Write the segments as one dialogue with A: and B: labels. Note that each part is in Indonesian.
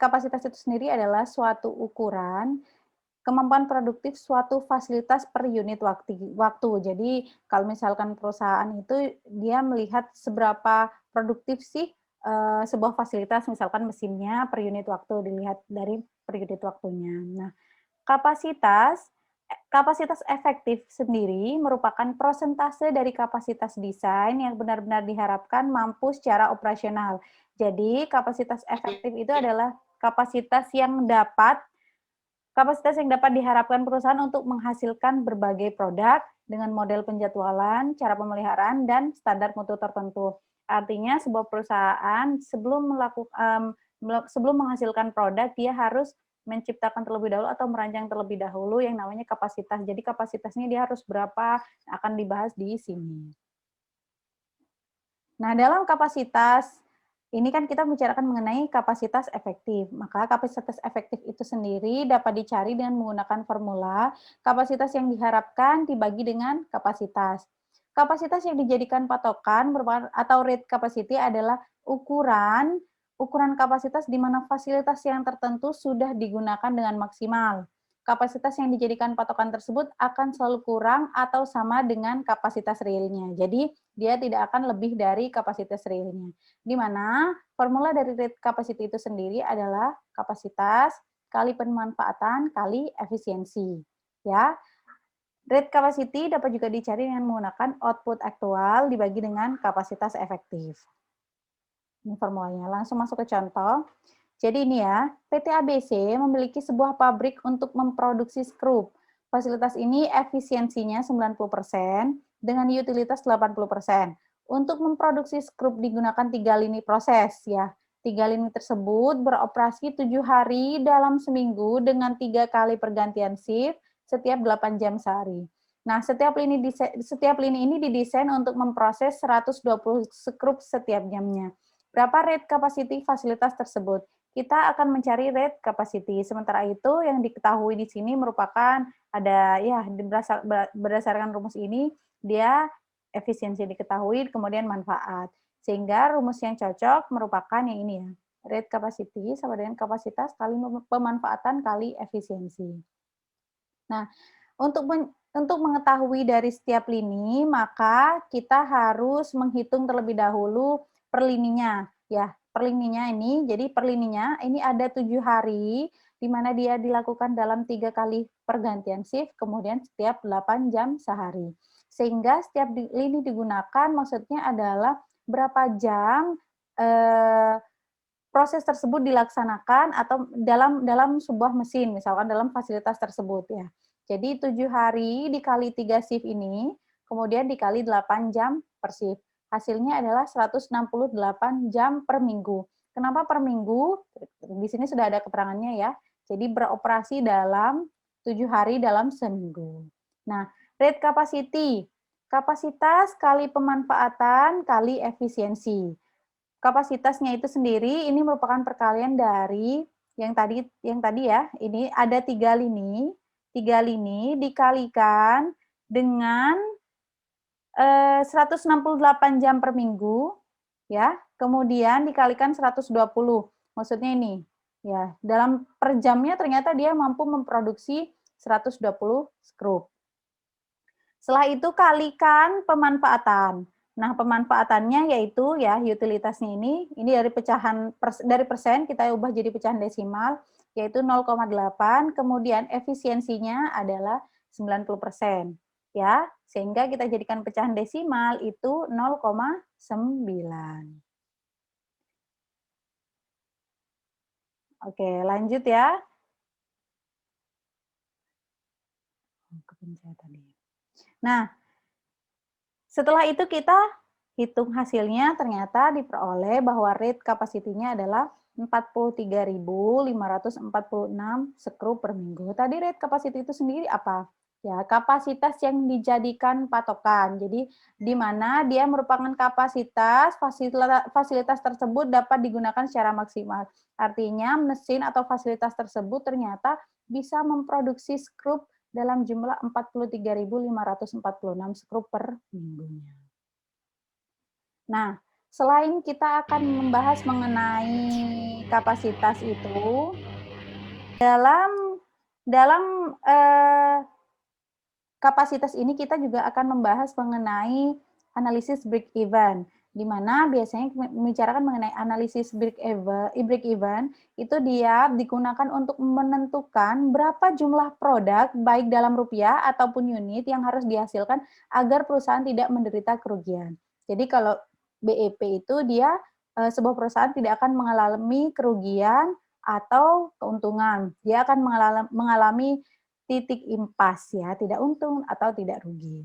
A: kapasitas itu sendiri adalah suatu ukuran kemampuan produktif suatu fasilitas per unit waktu. Jadi kalau misalkan perusahaan itu dia melihat seberapa produktif sih sebuah fasilitas, misalkan mesinnya per unit waktu dilihat dari per unit waktunya. Nah, kapasitas efektif sendiri merupakan prosentase dari kapasitas desain yang benar-benar diharapkan mampu secara operasional. Jadi, kapasitas efektif itu adalah kapasitas yang dapat diharapkan perusahaan untuk menghasilkan berbagai produk dengan model penjadwalan, cara pemeliharaan, dan standar mutu tertentu. Artinya sebuah perusahaan sebelum menghasilkan produk, dia harus menciptakan terlebih dahulu atau merancang terlebih dahulu yang namanya kapasitas. Jadi kapasitasnya dia harus berapa, akan dibahas di sini. Nah, dalam kapasitas, ini kan kita membicarakan mengenai kapasitas efektif. Maka kapasitas efektif itu sendiri dapat dicari dengan menggunakan formula kapasitas yang diharapkan dibagi dengan kapasitas. Kapasitas yang dijadikan patokan atau rate capacity adalah ukuran kapasitas di mana fasilitas yang tertentu sudah digunakan dengan maksimal. Kapasitas yang dijadikan patokan tersebut akan selalu kurang atau sama dengan kapasitas realnya. Jadi, dia tidak akan lebih dari kapasitas realnya. Di mana formula dari rate capacity itu sendiri adalah kapasitas kali pemanfaatan kali efisiensi. Ya, rate capacity dapat juga dicari dengan menggunakan output aktual dibagi dengan kapasitas efektif. Ini formulanya. Langsung masuk ke contoh. Jadi ini ya, PT ABC memiliki sebuah pabrik untuk memproduksi skrup. Fasilitas ini efisiensinya 90% dengan utilitas 80%. Untuk memproduksi skrup digunakan 3 lini proses ya. 3 lini tersebut beroperasi 7 hari dalam seminggu dengan 3 kali pergantian shift setiap 8 jam sehari. Nah, setiap lini ini didesain untuk memproses 120 skrup setiap jamnya. Berapa rate capacity fasilitas tersebut? Kita akan mencari rate capacity. Sementara itu yang diketahui di sini merupakan ada ya berdasarkan rumus ini dia efisiensi diketahui kemudian manfaat. Sehingga rumus yang cocok merupakan yang ini ya. Rate capacity sama dengan kapasitas kali pemanfaatan kali efisiensi. Nah, untuk mengetahui dari setiap lini, maka kita harus menghitung terlebih dahulu per lininya. Ya, per lininya ini, jadi per lininya ini ada 7 hari, di mana dia dilakukan dalam 3 kali pergantian shift, kemudian setiap 8 jam sehari. Sehingga setiap lini digunakan, maksudnya adalah berapa jam proses tersebut dilaksanakan atau dalam sebuah mesin, misalkan dalam fasilitas tersebut ya. Jadi 7 hari dikali 3 shift ini, kemudian dikali 8 jam per shift. Hasilnya adalah 168 jam per minggu. Kenapa per minggu? Di sini sudah ada keterangannya ya. Jadi beroperasi dalam 7 hari dalam seminggu. Nah, rate capacity, kapasitas kali pemanfaatan kali efisiensi. Kapasitasnya itu sendiri ini merupakan perkalian dari yang tadi ya, ini ada 3 lini dikalikan dengan 168 jam per minggu ya, kemudian dikalikan 120. Maksudnya ini ya, dalam per jamnya ternyata dia mampu memproduksi 120 skrup. Setelah itu kalikan pemanfaatan. Nah, pemanfaatannya yaitu ya utilitasnya ini dari persen kita ubah jadi pecahan desimal yaitu 0,8, kemudian efisiensinya adalah 90%. Ya, sehingga kita jadikan pecahan desimal itu 0,9. Oke, lanjut ya. Kepencet tadi. Nah, setelah itu kita hitung hasilnya, ternyata diperoleh bahwa rate capacity-nya adalah 43.546 skrup per minggu. Tadi rate capacity itu sendiri apa? Ya, kapasitas yang dijadikan patokan. Jadi, di mana dia merupakan fasilitas tersebut dapat digunakan secara maksimal. Artinya, mesin atau fasilitas tersebut ternyata bisa memproduksi skrup dalam jumlah 43.546 skrup per minggunya. Nah, selain kita akan membahas mengenai kapasitas itu dalam kapasitas ini kita juga akan membahas mengenai analisis break even, di mana biasanya membicarakan mengenai analisis break even itu dia digunakan untuk menentukan berapa jumlah produk baik dalam rupiah ataupun unit yang harus dihasilkan agar perusahaan tidak menderita kerugian. Jadi kalau BEP itu dia sebuah perusahaan tidak akan mengalami kerugian atau keuntungan. Dia akan mengalami titik impas ya, tidak untung atau tidak rugi.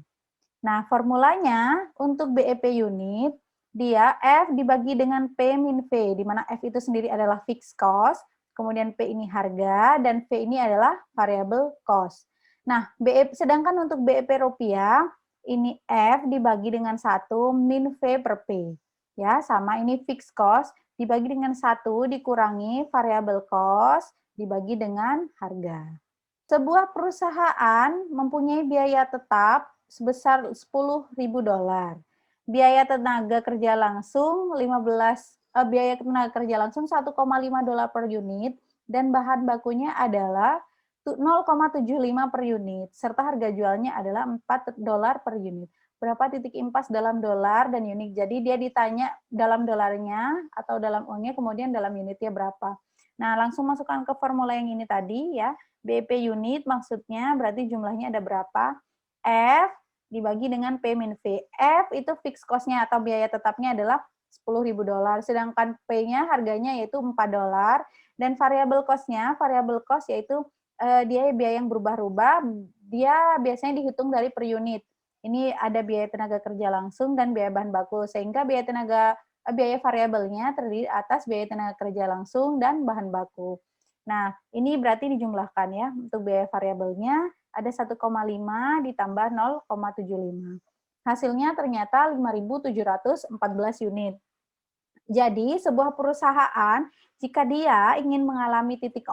A: Nah, formulanya untuk BEP unit, dia F dibagi dengan P min V, di mana F itu sendiri adalah fixed cost, kemudian P ini harga, dan V ini adalah variable cost. Nah, sedangkan untuk BEP rupiah, ini F dibagi dengan 1 min V per P. Ya, sama ini fixed cost, dibagi dengan 1 dikurangi variable cost, dibagi dengan harga. Sebuah perusahaan mempunyai biaya tetap sebesar $10.000. Biaya tenaga kerja langsung biaya tenaga kerja langsung $1,5 per unit dan bahan bakunya adalah 0,75 per unit serta harga jualnya adalah $4 per unit. Berapa titik impas dalam dolar dan unit? Jadi dia ditanya dalam dolarnya atau dalam uangnya, kemudian dalam unitnya berapa. Nah, langsung masukkan ke formula yang ini tadi ya. BEP unit maksudnya berarti jumlahnya ada berapa? F dibagi dengan P min V. F itu fixed cost-nya atau biaya tetapnya adalah $10.000, sedangkan P-nya harganya yaitu $4, dan variable cost-nya, variable cost yaitu dia biaya yang berubah-ubah, dia biasanya dihitung dari per unit. Ini ada biaya tenaga kerja langsung dan biaya bahan baku, sehingga biaya variabelnya terdiri atas biaya tenaga kerja langsung dan bahan baku. Nah, ini berarti dijumlahkan ya, untuk biaya variabelnya ada 1,5 ditambah 0,75. Hasilnya ternyata 5.714 unit. Jadi, sebuah perusahaan jika dia ingin mengalami titik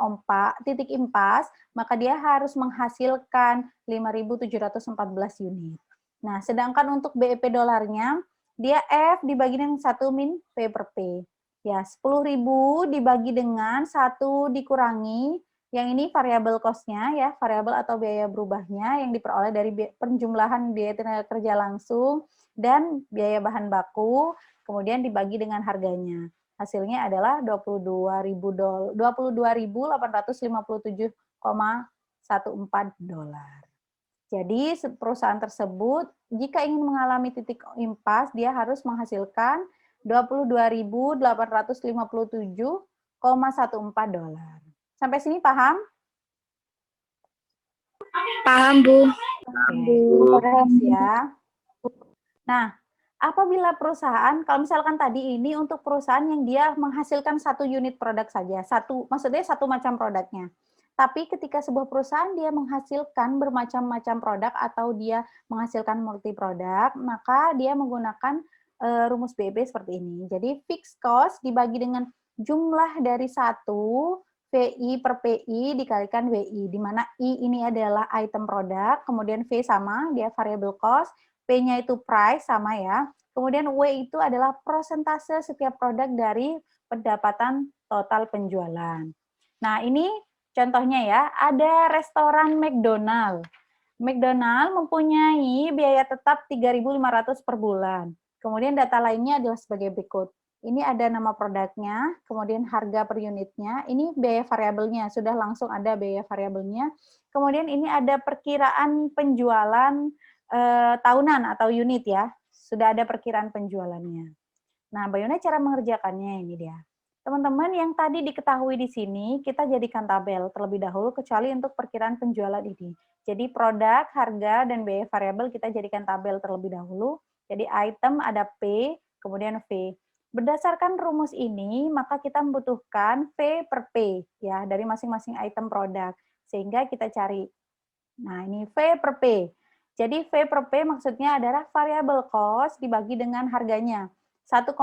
A: impas, maka dia harus menghasilkan 5.714 unit. Nah, sedangkan untuk BEP dolarnya, dia F dibagi dengan 1 min P per P. Ya, 10.000 dibagi dengan 1 dikurangi, yang ini variabel cost-nya ya, variabel atau biaya berubahnya yang diperoleh dari penjumlahan biaya tenaga kerja langsung dan biaya bahan baku, kemudian dibagi dengan harganya. Hasilnya adalah 22.857,14 dolar. Jadi perusahaan tersebut jika ingin mengalami titik impas, dia harus menghasilkan 22.857,14 dolar. Sampai sini paham?
B: Paham, Bu.
A: Paham ya. Nah, apabila perusahaan, kalau misalkan tadi ini untuk perusahaan yang dia menghasilkan satu unit produk saja, maksudnya satu macam produknya. Tapi ketika sebuah perusahaan dia menghasilkan bermacam-macam produk atau dia menghasilkan multi produk, maka dia menggunakan rumus BEP seperti ini. Jadi fixed cost dibagi dengan jumlah dari satu VI per PI dikalikan WI, di mana I ini adalah item produk, kemudian V sama, dia variable cost, P-nya itu price sama ya, kemudian W itu adalah persentase setiap produk dari pendapatan total penjualan. Nah, ini contohnya ya, ada restoran McDonald. McDonald mempunyai biaya tetap 3.500 per bulan. Kemudian data lainnya adalah sebagai berikut. Ini ada nama produknya, kemudian harga per unitnya, ini biaya variabelnya, sudah langsung ada biaya variabelnya. Kemudian ini ada perkiraan penjualan tahunan atau unit ya, sudah ada perkiraan penjualannya. Nah, bagaimana cara mengerjakannya ini dia. Teman-teman yang tadi diketahui di sini, kita jadikan tabel terlebih dahulu kecuali untuk perkiraan penjualan ini. Jadi produk, harga, dan biaya variabel kita jadikan tabel terlebih dahulu. Jadi item ada P, kemudian V. Berdasarkan rumus ini, maka kita membutuhkan V per P ya dari masing-masing item produk. Sehingga kita cari. Nah, ini V per P. Jadi V per P maksudnya adalah variable cost dibagi dengan harganya. 1,25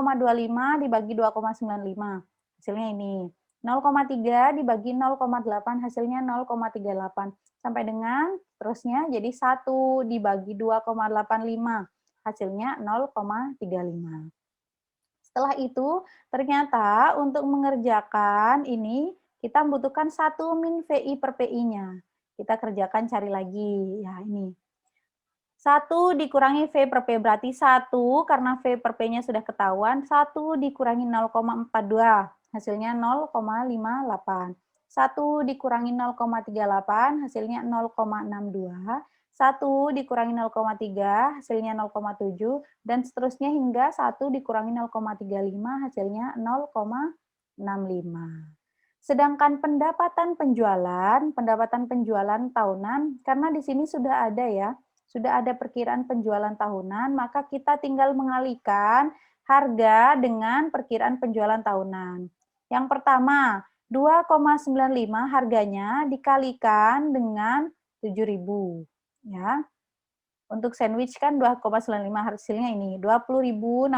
A: dibagi 2,95. Hasilnya ini. 0,3 dibagi 0,8 hasilnya 0,38. Sampai dengan terusnya jadi 1 dibagi 2,85. Hasilnya 0,35. Setelah itu, ternyata untuk mengerjakan ini, kita membutuhkan 1 min VI per PI-nya. Kita kerjakan, cari lagi. Ya, ini. 1 dikurangi V per P, berarti 1 karena V per P-nya sudah ketahuan, 1 dikurangi 0,42, hasilnya 0,58. 1 dikurangi 0,38, hasilnya 0,62. 1 dikurangi 0,3, hasilnya 0,7, dan seterusnya hingga 1 dikurangi 0,35, hasilnya 0,65. Sedangkan pendapatan penjualan tahunan, karena di sini sudah ada perkiraan penjualan tahunan, maka kita tinggal mengalihkan harga dengan perkiraan penjualan tahunan. Yang pertama, 2,95 harganya dikalikan dengan 7.000, ya. Untuk sandwich kan 2,95, hasilnya ini 20.650.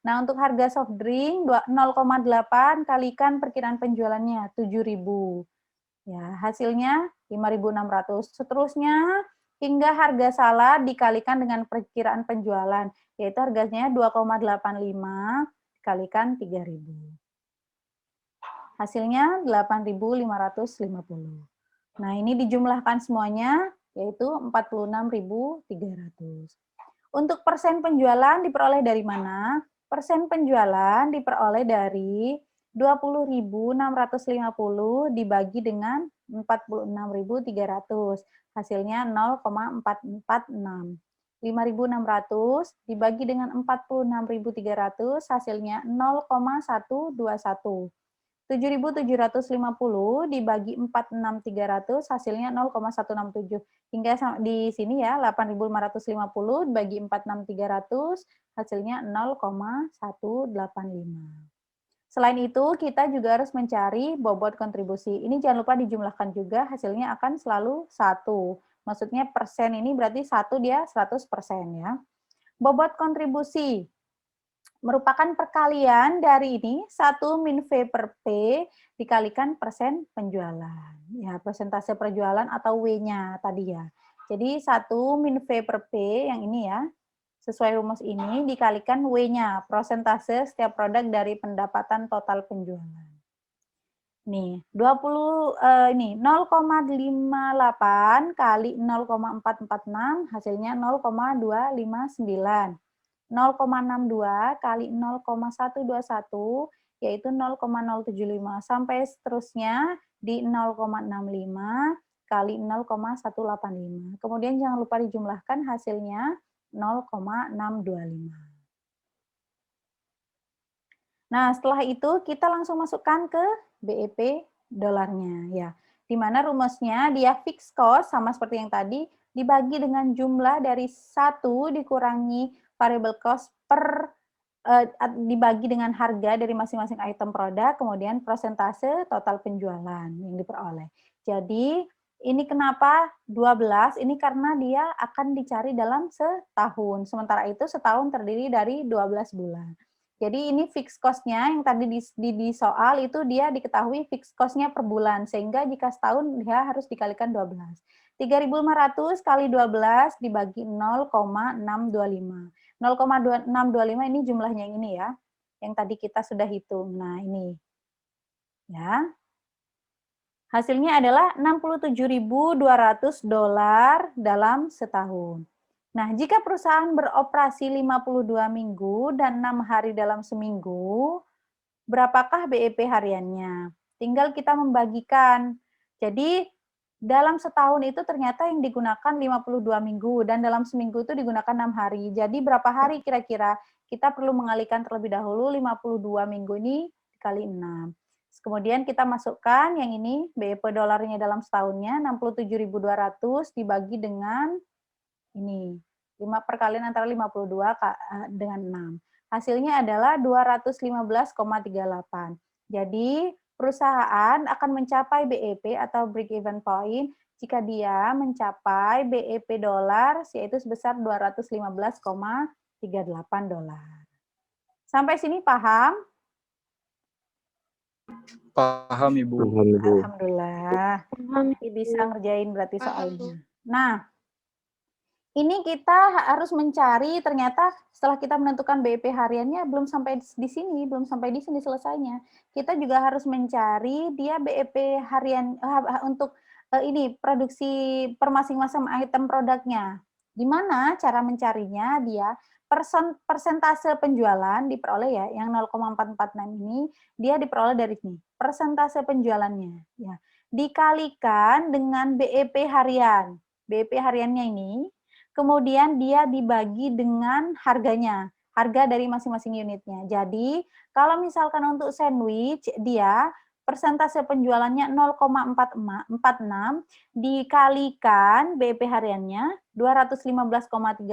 A: Nah, untuk harga soft drink 0,8 kalikan perkiraan penjualannya 7.000. Ya, hasilnya 5.600. Seterusnya hingga harga salad dikalikan dengan perkiraan penjualan, yaitu harganya 2,85 dikalikan 3.000. Hasilnya 8.550. Nah, ini dijumlahkan semuanya, yaitu 46.300. Untuk persen penjualan diperoleh dari mana? Persen penjualan diperoleh dari 20.650 dibagi dengan 46.300. Hasilnya 0,446. 5.600 dibagi dengan 46.300, hasilnya 0,121. 7.750 dibagi 46.300, hasilnya 0,167. Hingga di sini ya, 8.550 dibagi 46.300, hasilnya 0,185. Selain itu, kita juga harus mencari bobot kontribusi. Ini jangan lupa dijumlahkan juga, hasilnya akan selalu 1. Maksudnya persen ini berarti 1 dia 100% ya. Bobot kontribusi merupakan perkalian dari ini 1 min V per P dikalikan persen penjualan. Ya, persentase penjualan atau W-nya tadi ya. Jadi 1 min V per P yang ini ya, sesuai rumus ini dikalikan W-nya, persentase setiap produk dari pendapatan total penjualan. Nih, 0,58 kali 0,446 hasilnya 0,259. 0,62 kali 0,121 yaitu 0,075 sampai seterusnya di 0,65 kali 0,185. Kemudian jangan lupa dijumlahkan hasilnya 0,625. Nah, setelah itu kita langsung masukkan ke BEP dolarnya ya. Di mana rumusnya dia fixed cost sama seperti yang tadi dibagi dengan jumlah dari 1 dikurangi variable cost per dibagi dengan harga dari masing-masing item produk, kemudian persentase total penjualan yang diperoleh. Jadi, ini kenapa 12? Ini karena dia akan dicari dalam setahun. Sementara itu setahun terdiri dari 12 bulan. Jadi ini fixed cost-nya yang tadi di soal itu dia diketahui fixed cost-nya per bulan, sehingga jika setahun dia harus dikalikan 12. 3.500 kali 12 dibagi 0,625. 0,625 ini jumlahnya yang ini ya, yang tadi kita sudah hitung. Nah ini, ya. Hasilnya adalah 67.200 dolar dalam setahun. Nah, jika perusahaan beroperasi 52 minggu dan 6 hari dalam seminggu, berapakah BEP hariannya? Tinggal kita membagikan. Jadi, dalam setahun itu ternyata yang digunakan 52 minggu dan dalam seminggu itu digunakan 6 hari. Jadi, berapa hari kira-kira? Kita perlu mengalihkan terlebih dahulu 52 minggu ini dikali 6. Kemudian kita masukkan yang ini, BEP dolarnya dalam setahunnya 67.200 dibagi dengan ini, 5 perkalian antara 52 dengan 6. Hasilnya adalah 215,38. Jadi, perusahaan akan mencapai BEP atau break even point jika dia mencapai BEP dolar yaitu sebesar 215,38 dolar. Sampai sini paham?
B: Paham, Ibu.
A: Alhamdulillah. Bisa ngerjain berarti soalnya. Nah, Ini kita harus mencari, ternyata setelah kita menentukan BEP hariannya belum sampai di sini, belum sampai di sini selesainya. Kita juga harus mencari dia BEP harian untuk ini produksi per masing-masing item produknya. Gimana cara mencarinya? Dia persentase penjualan diperoleh ya, yang 0,446 ini dia diperoleh dari sini, persentase penjualannya ya. Dikalikan dengan BEP harian. BEP hariannya ini kemudian dia dibagi dengan harganya, harga dari masing-masing unitnya. Jadi, kalau misalkan untuk sandwich, dia persentase penjualannya 0,46 dikalikan BEP hariannya 215,38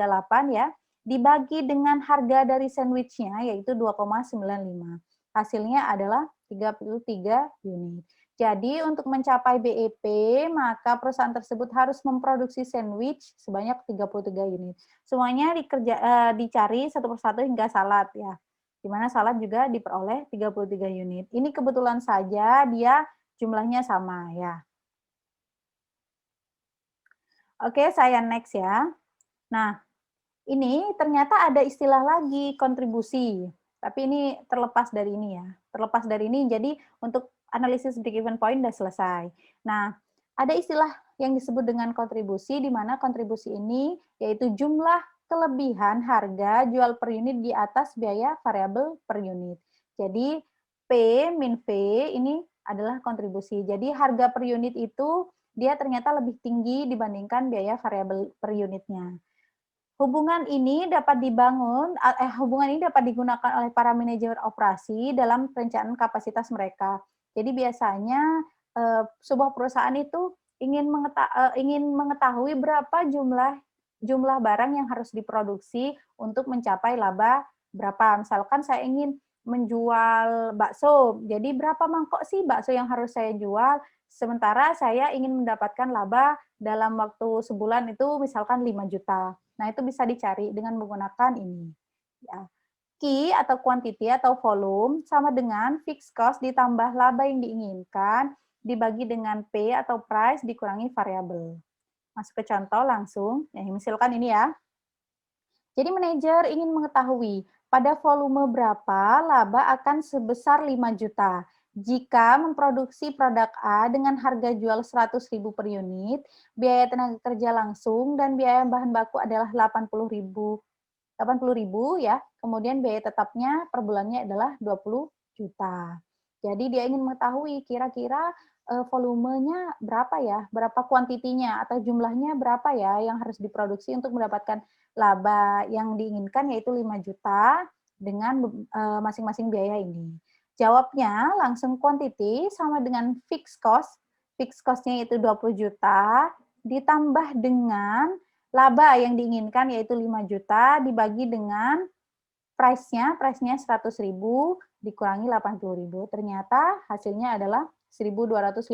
A: ya, dibagi dengan harga dari sandwichnya yaitu 2,95. Hasilnya adalah 33 unit. Jadi untuk mencapai BEP, maka perusahaan tersebut harus memproduksi sandwich sebanyak 33 unit. Semuanya dicari satu persatu hingga salad ya. Di mana salad juga diperoleh 33 unit. Ini kebetulan saja dia jumlahnya sama ya. Oke, saya next ya. Nah, ini ternyata ada istilah lagi kontribusi. Tapi ini terlepas dari ini ya. Terlepas dari ini, jadi untuk analisis break-even point sudah selesai. Nah, ada istilah yang disebut dengan kontribusi, di mana kontribusi ini yaitu jumlah kelebihan harga jual per unit di atas biaya variabel per unit. Jadi, P min V ini adalah kontribusi. Jadi, harga per unit itu dia ternyata lebih tinggi dibandingkan biaya variabel per unitnya. Hubungan ini dapat digunakan oleh para manajer operasi dalam perencanaan kapasitas mereka. Jadi biasanya sebuah perusahaan itu ingin mengetahui berapa jumlah barang yang harus diproduksi untuk mencapai laba berapa. Misalkan saya ingin menjual bakso, jadi berapa mangkok sih bakso yang harus saya jual? Sementara saya ingin mendapatkan laba dalam waktu sebulan itu misalkan 5 juta. Nah, itu bisa dicari dengan menggunakan ini. Ya. Q atau quantity atau volume sama dengan fixed cost ditambah laba yang diinginkan dibagi dengan P atau price dikurangi variabel. Masuk ke contoh langsung. Ya, misalkan ini ya. Jadi manajer ingin mengetahui pada volume berapa laba akan sebesar 5 juta. Jika memproduksi produk A dengan harga jual 100.000 per unit, biaya tenaga kerja langsung dan biaya bahan baku adalah 80.000 ya. Kemudian biaya tetapnya per bulannya adalah 20 juta. Jadi dia ingin mengetahui kira-kira volumenya berapa ya, berapa kuantitinya atau jumlahnya berapa ya yang harus diproduksi untuk mendapatkan laba yang diinginkan yaitu 5 juta dengan masing-masing biaya ini. Jawabnya langsung quantity sama dengan fixed cost. Fixed cost-nya itu 20 juta ditambah dengan laba yang diinginkan yaitu 5 juta dibagi dengan price-nya 100.000 dikurangi 80.000. Ternyata hasilnya adalah 1.250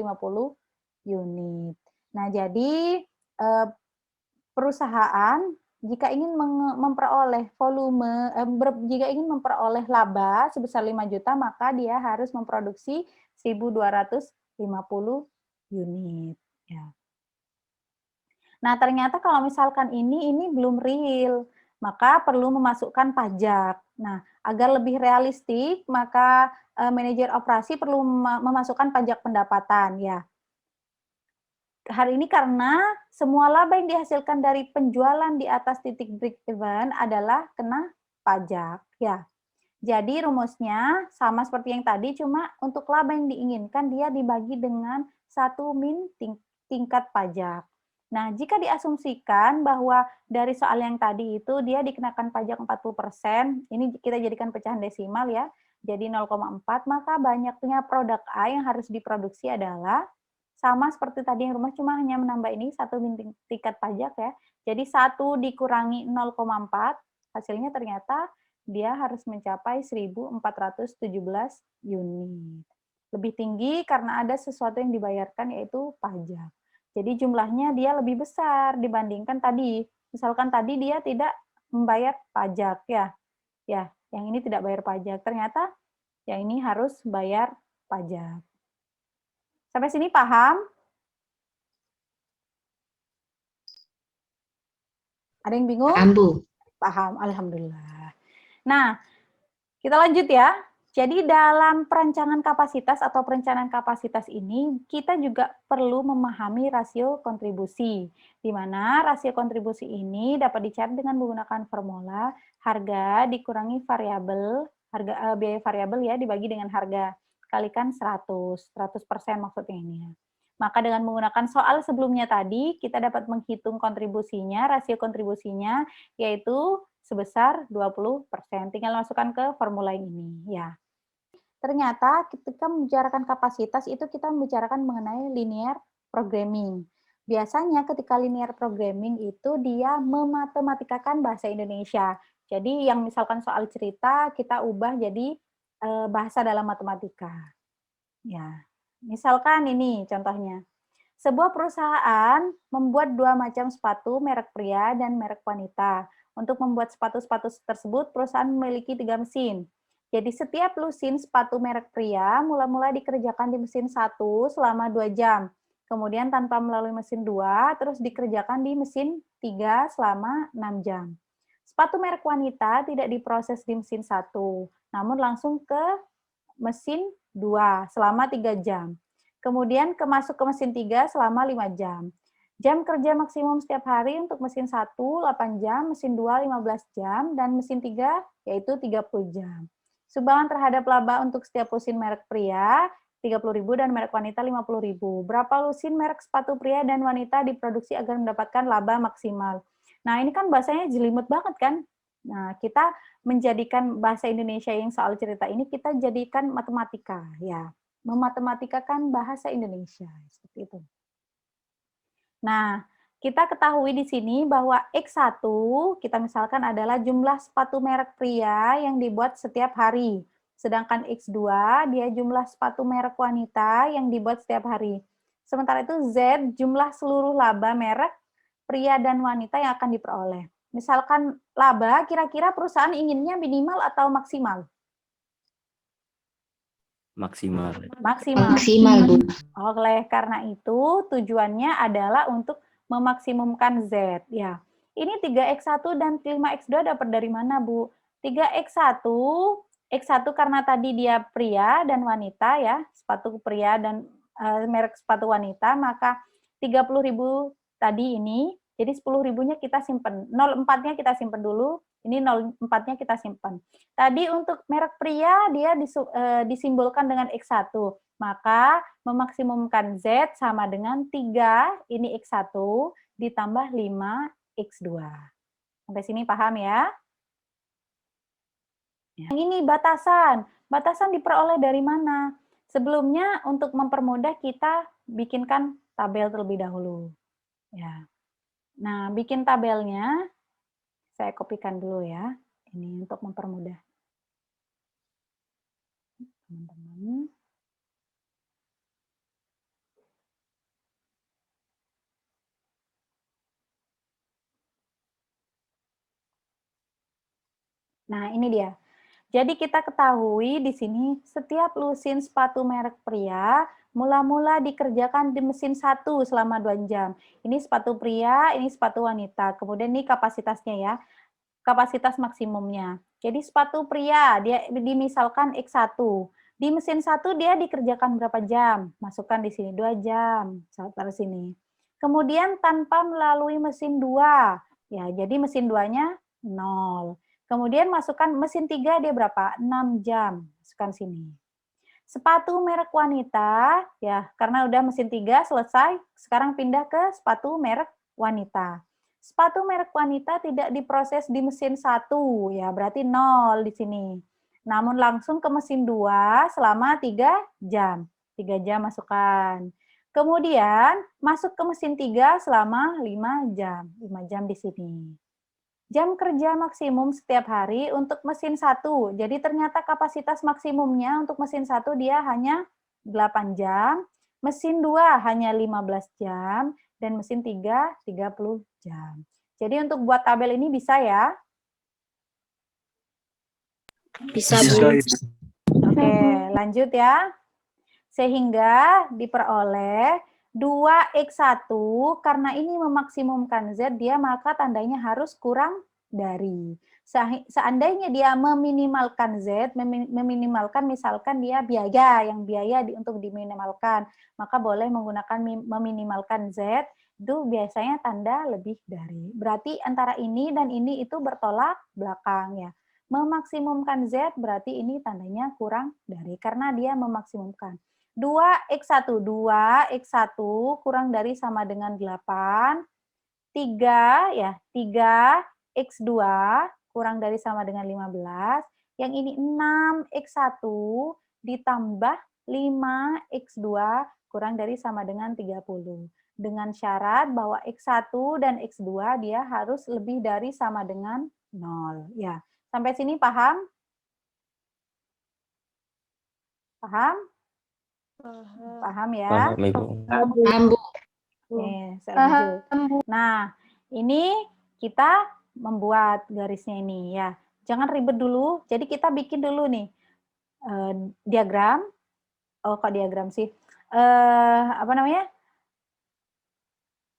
A: unit. Nah, jadi perusahaan jika ingin memperoleh volume, jika ingin memperoleh laba sebesar 5 juta, maka dia harus memproduksi 1.250 unit. Ya. Nah, ternyata kalau misalkan ini belum real, maka perlu memasukkan pajak. Nah, agar lebih realistik, maka manajer operasi perlu memasukkan pajak pendapatan. Ya, hari ini karena semua laba yang dihasilkan dari penjualan di atas titik break even adalah kena pajak. Ya, jadi rumusnya sama seperti yang tadi, cuma untuk laba yang diinginkan dia dibagi dengan 1 min tingkat pajak. Nah, jika diasumsikan bahwa dari soal yang tadi itu dia dikenakan pajak 40%, ini kita jadikan pecahan desimal ya, jadi 0,4, maka banyaknya produk A yang harus diproduksi adalah sama seperti tadi yang rumah, cuma hanya menambah ini 1 min tingkat pajak ya. Jadi 1 dikurangi 0,4, hasilnya ternyata dia harus mencapai 1.417 unit. Lebih tinggi karena ada sesuatu yang dibayarkan yaitu pajak. Jadi jumlahnya dia lebih besar dibandingkan tadi. Misalkan tadi dia tidak membayar pajak ya. Ya, yang ini tidak bayar pajak. Ternyata yang ini harus bayar pajak. Sampai sini paham? Ada yang bingung?
B: Paham, Bu.
A: Paham, alhamdulillah. Nah, kita lanjut ya. Jadi dalam perencanaan kapasitas atau perencanaan kapasitas ini, kita juga perlu memahami rasio kontribusi, di mana rasio kontribusi ini dapat dicari dengan menggunakan formula harga dikurangi variabel, biaya variabel ya, dibagi dengan harga, kalikan 100% maksudnya ini ya. Maka dengan menggunakan soal sebelumnya tadi, kita dapat menghitung kontribusinya, rasio kontribusinya, yaitu sebesar 20%. Tinggal masukkan ke formula ini ya. Ternyata ketika membicarakan kapasitas itu kita membicarakan mengenai linear programming. Biasanya ketika linear programming itu dia mematematikakan bahasa Indonesia. Jadi yang misalkan soal cerita kita ubah jadi bahasa dalam matematika. Ya. Misalkan ini contohnya. Sebuah perusahaan membuat dua macam sepatu merek pria dan merek wanita. Untuk membuat sepatu-sepatu tersebut, perusahaan memiliki 3 mesin. Jadi setiap lusin sepatu merek pria mula-mula dikerjakan di mesin 1 selama 2 jam. Kemudian tanpa melalui mesin 2, terus dikerjakan di mesin 3 selama 6 jam. Sepatu merek wanita tidak diproses di mesin 1, namun langsung ke mesin 2 selama 3 jam. Kemudian masuk ke mesin 3 selama 5 jam. Jam kerja maksimum setiap hari untuk mesin 1, 8 jam, mesin 2, 15 jam, dan mesin 3 yaitu 30 jam. Sumbangan terhadap laba untuk setiap lusin merek pria, 30.000 dan merek wanita 50.000. Berapa lusin merek sepatu pria dan wanita diproduksi agar mendapatkan laba maksimal? Nah, ini kan bahasanya jelimet banget kan? Nah, kita menjadikan bahasa Indonesia yang soal cerita ini kita jadikan matematika ya. Mematematikakan bahasa Indonesia seperti itu. Nah, kita ketahui di sini bahwa X1 kita misalkan adalah jumlah sepatu merek pria yang dibuat setiap hari. Sedangkan X2 dia jumlah sepatu merek wanita yang dibuat setiap hari. Sementara itu Z jumlah seluruh laba merek pria dan wanita yang akan diperoleh. Misalkan laba, kira-kira perusahaan inginnya minimal atau maksimal?
C: Maksimal.
A: Maksimal.
B: Maksimal, Bu.
A: Oleh karena itu, tujuannya adalah untuk memaksimumkan Z. Ya. Ini 3X1 dan 5X2 dapat dari mana, Bu? 3X1, X1 karena tadi dia pria dan wanita ya, sepatu pria dan merek sepatu wanita, maka 30.000 tadi ini, jadi 10.000-nya kita simpan. 04-nya kita simpan dulu, ini 04-nya kita simpan. Tadi untuk merek pria dia disimbolkan dengan X1. Maka memaksimumkan Z sama dengan 3, ini X1, ditambah 5X2. Sampai sini paham ya? Yang ini batasan. Batasan diperoleh dari mana? Sebelumnya untuk mempermudah kita bikinkan tabel terlebih dahulu. Ya. Nah, bikin tabelnya saya kopikan dulu ya. Ini untuk mempermudah teman-teman. Nah, ini dia. Jadi kita ketahui di sini setiap lusin sepatu merek pria mula-mula dikerjakan di mesin 1 selama 2 jam. Ini sepatu pria, ini sepatu wanita. Kemudian ini kapasitasnya ya. Kapasitas maksimumnya. Jadi sepatu pria dia dimisalkan X1. Di mesin 1 dia dikerjakan berapa jam? Masukkan di sini 2 jam. Saya taruh sini. Kemudian tanpa melalui mesin 2. Ya, jadi mesin 2-nya 0. Kemudian masukkan mesin 3 dia berapa? 6 jam. Masukkan sini. Sepatu merek wanita, ya karena udah mesin 3 selesai, sekarang pindah ke sepatu merek wanita. Sepatu merek wanita tidak diproses di mesin 1, ya berarti 0 di sini. Namun langsung ke mesin 2 selama 3 jam. 3 jam masukkan. Kemudian masuk ke mesin 3 selama 5 jam. 5 jam di sini. Jam kerja maksimum setiap hari untuk mesin 1. Jadi ternyata kapasitas maksimumnya untuk mesin 1 dia hanya 8 jam, mesin 2 hanya 15 jam, dan mesin 3 30 jam. Jadi untuk buat tabel ini bisa ya?
B: Bisa, Bu.
A: Oke, lanjut ya. Sehingga diperoleh 2x1, karena ini memaksimumkan Z, dia maka tandanya harus kurang dari. Seandainya dia meminimalkan Z, meminimalkan misalkan dia biaya, untuk diminimalkan, maka boleh menggunakan meminimalkan Z, itu biasanya tanda lebih dari. Berarti antara ini dan ini itu bertolak belakang ya. Memaksimumkan Z berarti ini tandanya kurang dari, karena dia memaksimumkan. 2x1 kurang dari sama dengan 8. 3 ya, 3x2 kurang dari sama dengan 15. Yang ini 6x1 ditambah 5x2 kurang dari sama dengan 30. Dengan syarat bahwa x1 dan x2 dia harus lebih dari sama dengan 0. Ya, sampai sini paham? Paham? Paham ya?
C: Paham, Ibu.
B: Paham, Bu.
A: Saya lanjut. Nah, ini kita membuat garisnya ini ya. Jangan ribet dulu. Jadi kita bikin dulu nih diagram. Oh, kok diagram sih? Apa namanya?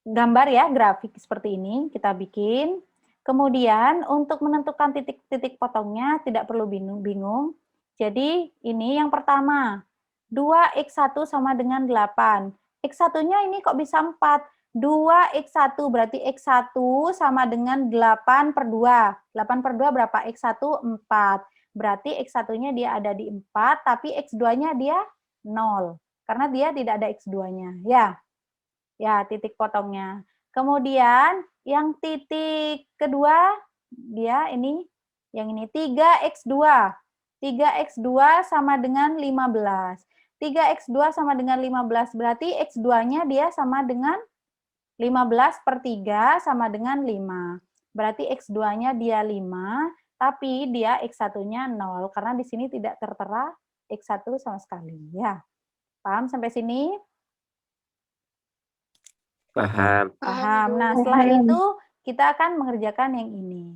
A: Gambar ya, grafik seperti ini kita bikin. Kemudian untuk menentukan titik-titik potongnya tidak perlu bingung. Jadi ini yang pertama, 2x1 sama dengan 8. X1-nya ini kok bisa 4? 2x1 berarti x1 sama dengan 8 per 2. 8 per 2 berapa? X1 4. Berarti x1-nya dia ada di 4, tapi x2-nya dia 0. Karena dia tidak ada x2-nya. Ya, titik potongnya. Kemudian yang titik kedua, dia ini, yang ini 3x2. 3x2 sama dengan 15. 3x2 sama dengan 15, berarti x2-nya dia sama dengan 15 per 3 sama dengan 5. Berarti x2-nya dia 5, tapi dia x1-nya 0, karena di sini tidak tertera x1 sama sekali. Ya, paham sampai sini?
C: Paham.
A: Paham. Nah, setelah itu kita akan mengerjakan yang ini.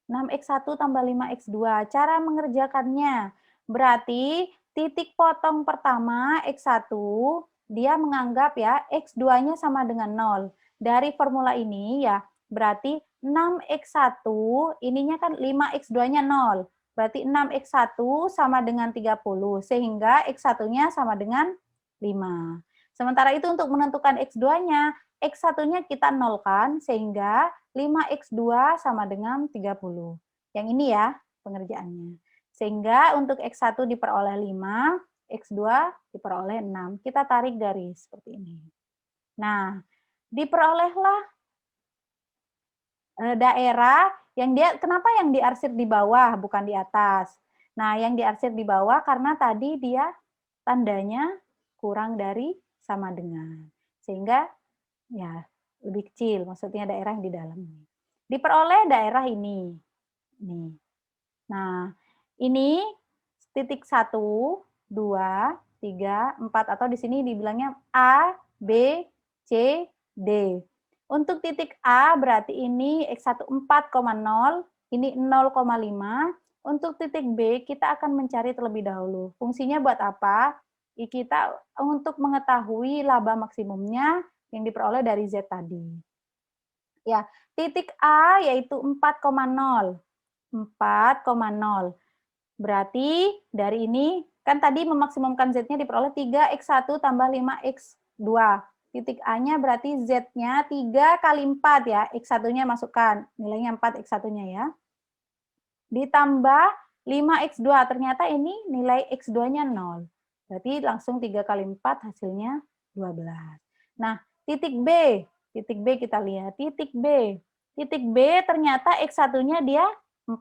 A: 6x1 tambah 5x2. Cara mengerjakannya, berarti titik potong pertama x1, dia menganggap ya x2-nya sama dengan 0. Dari formula ini ya, berarti 6x1, ininya kan 5x2-nya 0. Berarti 6x1 sama dengan 30, sehingga x1-nya sama dengan 5. Sementara itu untuk menentukan x2-nya, X1-nya kita nolkan, sehingga 5X2 sama dengan 30. Yang ini ya pengerjaannya. Sehingga untuk X1 diperoleh 5, X2 diperoleh 6. Kita tarik garis seperti ini. Nah, diperolehlah daerah yang dia, kenapa yang diarsir di bawah bukan di atas? Nah, yang diarsir di bawah karena tadi dia tandanya kurang dari sama dengan. Sehingga ya lebih kecil, maksudnya daerah yang di dalam. Diperoleh daerah ini. Nih. Nah, ini titik 1, 2, 3, 4, atau di sini dibilangnya A, B, C, D. Untuk titik A berarti ini X1 4,0, ini 0,5. Untuk titik B kita akan mencari terlebih dahulu. Fungsinya buat apa? Kita untuk mengetahui laba maksimumnya yang diperoleh dari Z tadi. Ya, titik A yaitu 4,0. 4,0. Berarti dari ini, kan tadi memaksimumkan Z-nya diperoleh 3x1 tambah 5x2. Titik A-nya berarti Z-nya 3 kali 4 ya. X1-nya masukkan, nilainya 4 X1-nya ya. Ditambah 5x2, ternyata ini nilai x2-nya 0. Berarti langsung 3 kali 4 hasilnya 12. Nah, titik B kita lihat, titik B ternyata X1-nya dia 4,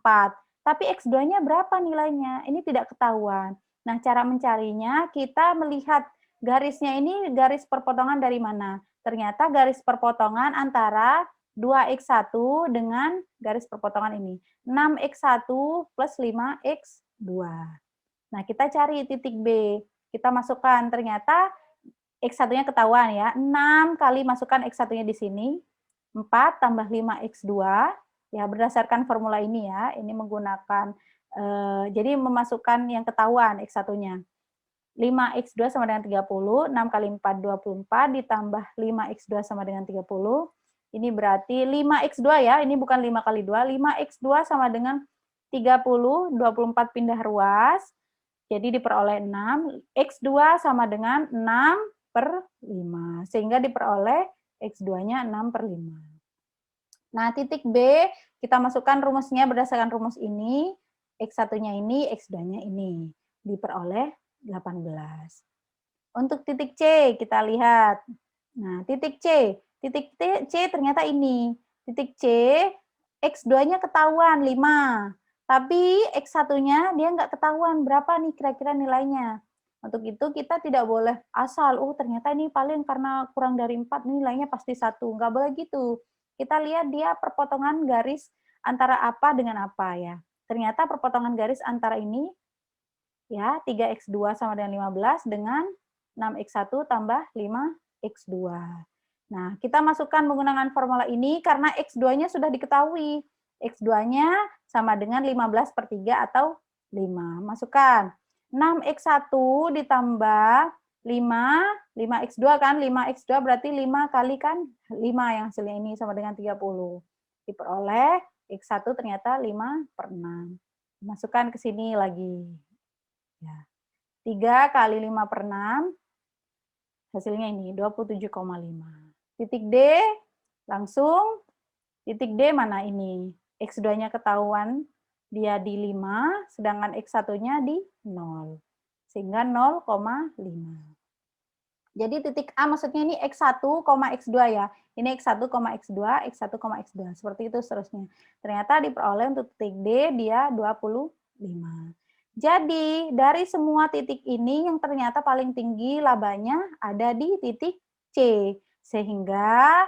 A: tapi X2-nya berapa nilainya? Ini tidak ketahuan. Nah, cara mencarinya kita melihat garisnya ini garis perpotongan dari mana? Ternyata garis perpotongan antara 2x1 dengan garis perpotongan ini. 6x1 plus 5x2. Nah, kita cari titik B. Kita masukkan, ternyata X1-nya ketahuan ya. 6 kali masukkan X1-nya di sini. 4 tambah 5X2. Ya, berdasarkan formula ini ya. Ini menggunakan, jadi memasukkan yang ketahuan X1-nya. 5x2 sama dengan 30, 6 kali 4, 24, ditambah 5x2 sama dengan 30. Ini berarti 5x2 ya, ini bukan 5 kali 2, 5x2 sama dengan 30, 24 pindah ruas, jadi diperoleh 6, x2 sama dengan 6/5, sehingga diperoleh x2-nya 6/5. Nah, titik B, kita masukkan rumusnya berdasarkan rumus ini, x1-nya ini, x2-nya ini, diperoleh 18. Untuk titik C, kita lihat. Nah, titik C ternyata ini. Titik C, X2-nya ketahuan 5. Tapi X1-nya dia nggak ketahuan berapa nih kira-kira nilainya. Untuk itu kita tidak boleh asal, ternyata ini paling karena kurang dari 4, nilainya pasti 1. Nggak boleh gitu. Kita lihat dia perpotongan garis antara apa dengan apa ya. Ternyata perpotongan garis antara ini ya 3x2 sama dengan 15 dengan 6x1 tambah 5x2. Nah, kita masukkan menggunakan formula ini karena x2-nya sudah diketahui. X2-nya sama dengan 15/3 atau 5. Masukkan. 6x1 ditambah 5x2 kan, 5x2 berarti 5 kali kan 5 yang hasilnya ini sama dengan 30. Diperoleh x1 ternyata 5/6. Masukkan ke sini lagi. Ya. 3 kali 5/6, hasilnya ini 27,5. Titik D, langsung titik D mana ini? X2-nya ketahuan, dia di 5, sedangkan X1-nya di 0. Sehingga 0,5. Jadi titik A maksudnya ini X1, X2 ya. Ini X1, X2, X1, X2. Seperti itu seterusnya. Ternyata diperoleh untuk titik D dia 25. Jadi dari semua titik ini yang ternyata paling tinggi labanya ada di titik C. Sehingga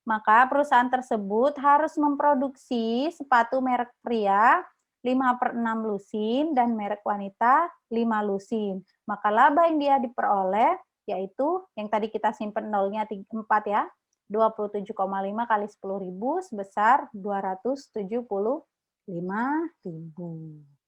A: maka perusahaan tersebut harus memproduksi sepatu merek pria 5/6 lusin dan merek wanita 5 lusin. Maka laba yang dia diperoleh yaitu yang tadi kita simpan nolnya 4 ya, 27,5 kali 10.000 sebesar 275.000.